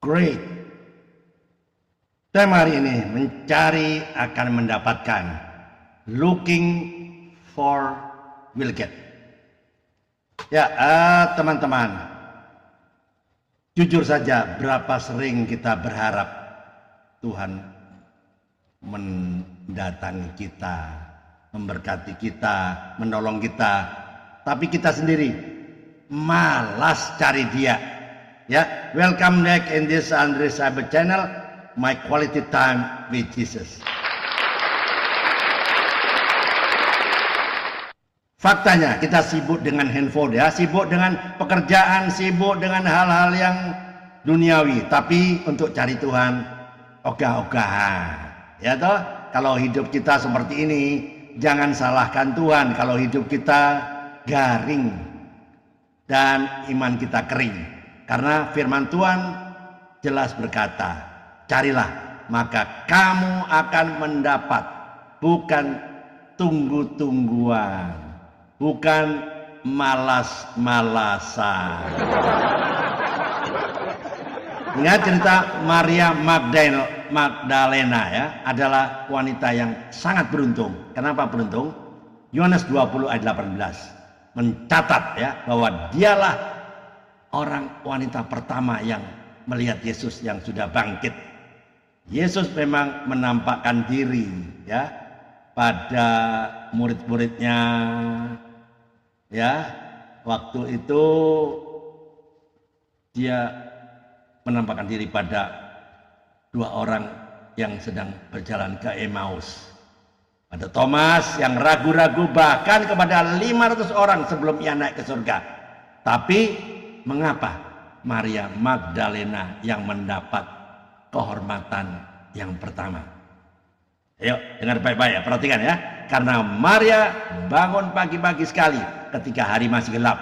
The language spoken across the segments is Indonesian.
Great. Tema hari ini mencari akan mendapatkan. Looking for will get. Ya, teman-teman. Jujur saja, berapa sering kita berharap Tuhan mendatangi kita, memberkati kita, menolong kita, tapi kita sendiri malas cari Dia. Ya, welcome back in this Andre Sahabat channel, my quality time with Jesus. Faktanya kita sibuk dengan handphone, ya, sibuk dengan pekerjaan, sibuk dengan hal-hal yang duniawi, tapi untuk cari Tuhan ogah-ogahan. Ya toh, kalau hidup kita seperti ini, jangan salahkan Tuhan kalau hidup kita garing dan iman kita kering. Karena firman Tuhan jelas berkata, carilah maka kamu akan mendapat, bukan tunggu-tungguan, bukan malas-malasan. Ingat cerita Maria Magdalena, ya, adalah wanita yang sangat beruntung. Kenapa beruntung? Yohanes 20 ayat 18 mencatat, ya, bahwa dialah orang wanita pertama yang melihat Yesus yang sudah bangkit. Yesus memang menampakkan diri, ya, pada murid-muridnya, ya. Waktu itu dia menampakkan diri pada dua orang yang sedang berjalan ke Emmaus. Ada Thomas yang ragu-ragu bahkan kepada 500 orang sebelum ia naik ke surga. Tapi mengapa Maria Magdalena yang mendapat kehormatan yang pertama? Ayo dengar baik-baik, ya, perhatikan, ya. Karena Maria bangun pagi-pagi sekali ketika hari masih gelap,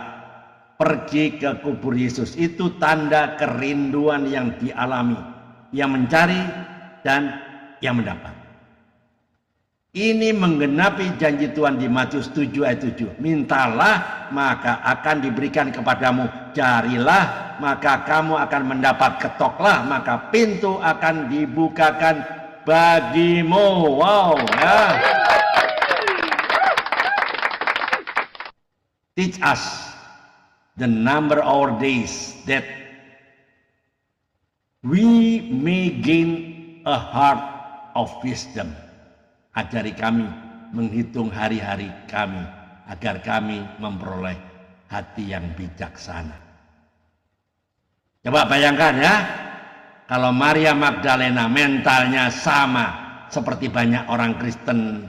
pergi ke kubur Yesus. Itu tanda kerinduan yang dialami, yang mencari dan yang mendapat. Ini menggenapi janji Tuhan di Matius 7 ayat 7. Mintalah maka akan diberikan kepadamu, carilah maka kamu akan mendapat, ketoklah maka pintu akan dibukakan bagimu. Wow, ya. Teach us the number of our days that we may gain a heart of wisdom. Ajari kami menghitung hari-hari kami agar kami memperoleh hati yang bijaksana. Coba bayangkan, ya, kalau Maria Magdalena mentalnya sama seperti banyak orang Kristen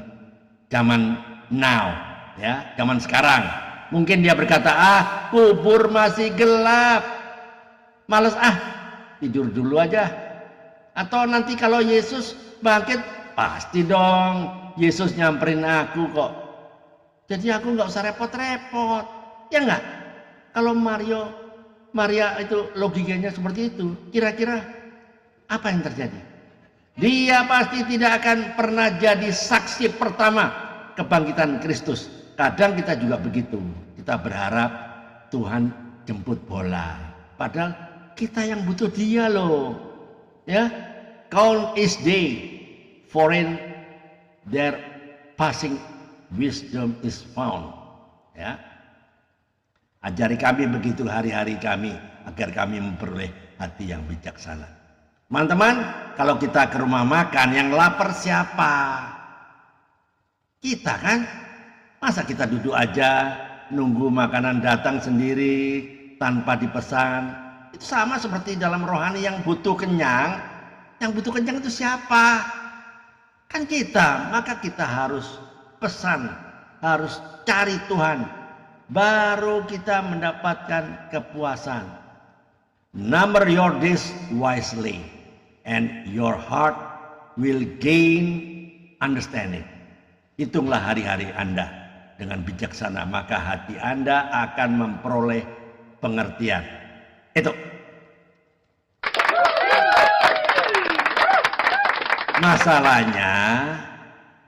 zaman now, ya, zaman sekarang. Mungkin dia berkata, kubur masih gelap, males, tidur dulu aja. Atau nanti kalau Yesus bangkit, pasti dong Yesus nyamperin aku kok. Jadi aku nggak usah repot-repot, ya nggak? Kalau Maria itu logikanya seperti itu, kira-kira apa yang terjadi? Dia pasti tidak akan pernah jadi saksi pertama kebangkitan Kristus. Kadang kita juga begitu, kita berharap Tuhan jemput bola, padahal kita yang butuh Dia loh, ya. Count each day, for in their passing wisdom is found, ya. Ajari kami begitu hari-hari kami agar kami memperoleh hati yang bijaksana. Teman-teman, kalau kita ke rumah makan, yang lapar siapa? Kita, kan? Masa kita duduk aja nunggu makanan datang sendiri tanpa dipesan? Itu sama seperti dalam rohani yang butuh kenyang. Yang butuh kenyang itu siapa? Kan kita. Maka kita harus pesan, harus cari Tuhan, baru kita mendapatkan kepuasan. Number your days wisely, and your heart will gain understanding. Hitunglah hari-hari Anda dengan bijaksana, maka hati Anda akan memperoleh pengertian. Itu. Masalahnya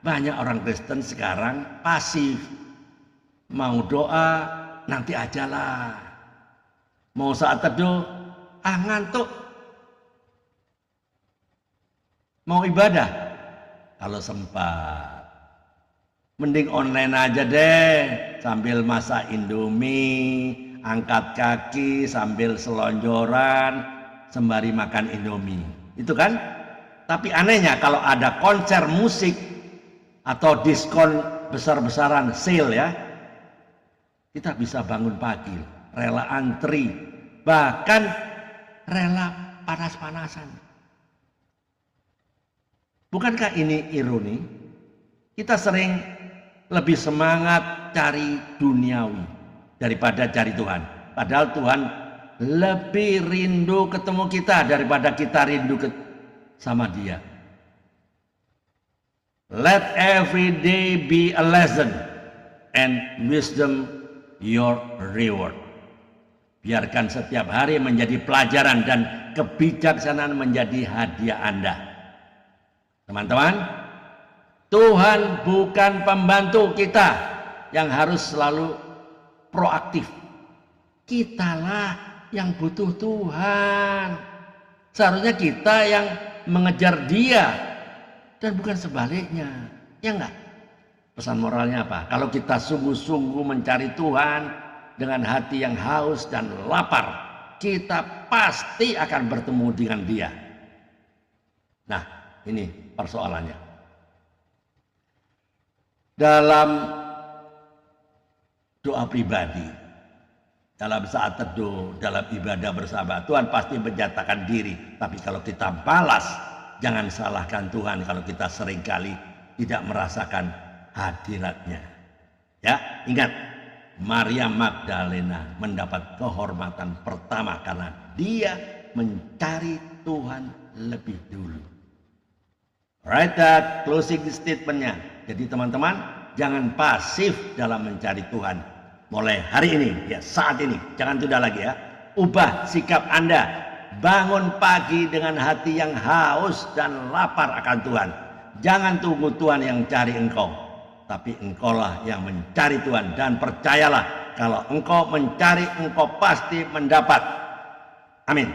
banyak orang Kristen sekarang pasif. Mau doa nanti ajalah. Mau saat teduh ngantuk. Mau ibadah? Kalau sempat. Mending online aja deh. Sambil masak Indomie, angkat kaki sambil selonjoran, sembari makan Indomie. Itu kan? Tapi anehnya kalau ada konser musik atau diskon besar-besaran sale ya, kita bisa bangun pagi, rela antri, bahkan rela panas-panasan. Bukankah ini ironi? Kita sering lebih semangat cari duniawi daripada cari Tuhan. Padahal Tuhan lebih rindu ketemu kita daripada kita rindu sama Dia. Let every day be a lesson and wisdom your reward. Biarkan setiap hari menjadi pelajaran dan kebijaksanaan menjadi hadiah Anda. Teman-teman, Tuhan bukan pembantu kita yang harus selalu proaktif. Kitalah yang butuh Tuhan. Seharusnya kita yang mengejar Dia dan bukan sebaliknya. Ya enggak? Pesan moralnya apa? Kalau kita sungguh-sungguh mencari Tuhan dengan hati yang haus dan lapar, kita pasti akan bertemu dengan Dia. Nah, ini persoalannya. Dalam doa pribadi, dalam saat teduh, dalam ibadah bersama, Tuhan pasti menyatakan diri. Tapi kalau kita balas, jangan salahkan Tuhan kalau kita seringkali tidak merasakan hadiratnya. Ya, ingat, Maria Magdalena mendapat kehormatan pertama karena dia mencari Tuhan lebih dulu. Right, that closing statementnya. Jadi teman-teman, jangan pasif dalam mencari Tuhan. Mulai hari ini, ya saat ini, jangan tunda lagi ya. Ubah sikap Anda. Bangun pagi dengan hati yang haus dan lapar akan Tuhan. Jangan tunggu Tuhan yang cari engkau, tapi engkaulah yang mencari Tuhan. Dan percayalah, kalau engkau mencari, engkau pasti mendapat. Amin.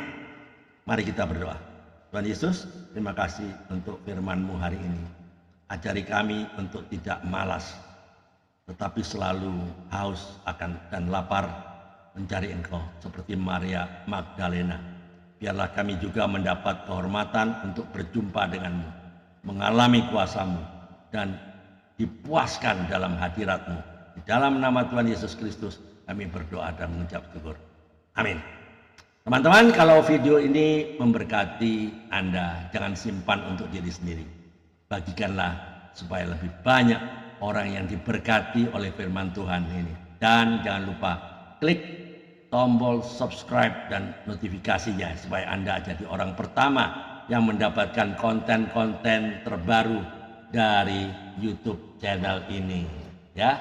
Mari kita berdoa. Tuhan Yesus, terima kasih untuk firman-Mu hari ini. Ajari kami untuk tidak malas, tetapi selalu haus akan dan lapar mencari Engkau seperti Maria Magdalena. Biarlah kami juga mendapat kehormatan untuk berjumpa denganmu, mengalami kuasa-Mu, dan dipuaskan dalam hadirat-Mu. Di dalam nama Tuhan Yesus Kristus kami berdoa dan mengucap syukur. Amin. Teman-teman, kalau video ini memberkati Anda, jangan simpan untuk diri sendiri. Bagikanlah supaya lebih banyak orang yang diberkati oleh firman Tuhan ini. Dan jangan lupa klik tombol subscribe dan notifikasinya supaya Anda jadi orang pertama yang mendapatkan konten-konten terbaru dari YouTube channel ini. Ya,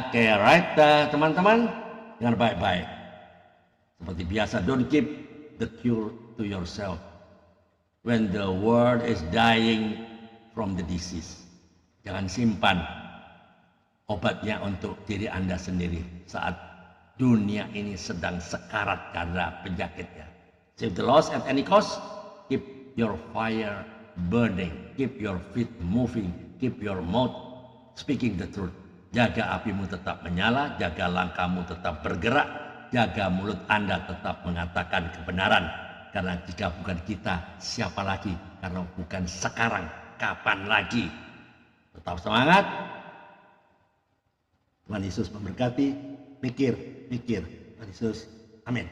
oke, right, teman-teman, dengan baik-baik. Seperti biasa, don't keep the cure to yourself when the world is dying from the disease. Jangan simpan obatnya untuk diri Anda sendiri saat dunia ini sedang sekarat karena penyakitnya. Save the lost at any cost. Keep your fire burning. Keep your feet moving. Keep your mouth speaking the truth. Jaga apimu tetap menyala. Jaga langkahmu tetap bergerak. Jaga mulut Anda tetap mengatakan kebenaran. Karena jika bukan kita, siapa lagi? Karena bukan sekarang, kapan lagi? Tetap semangat. Tuhan Yesus memberkati. Mikir. Tuhan Yesus. Amin.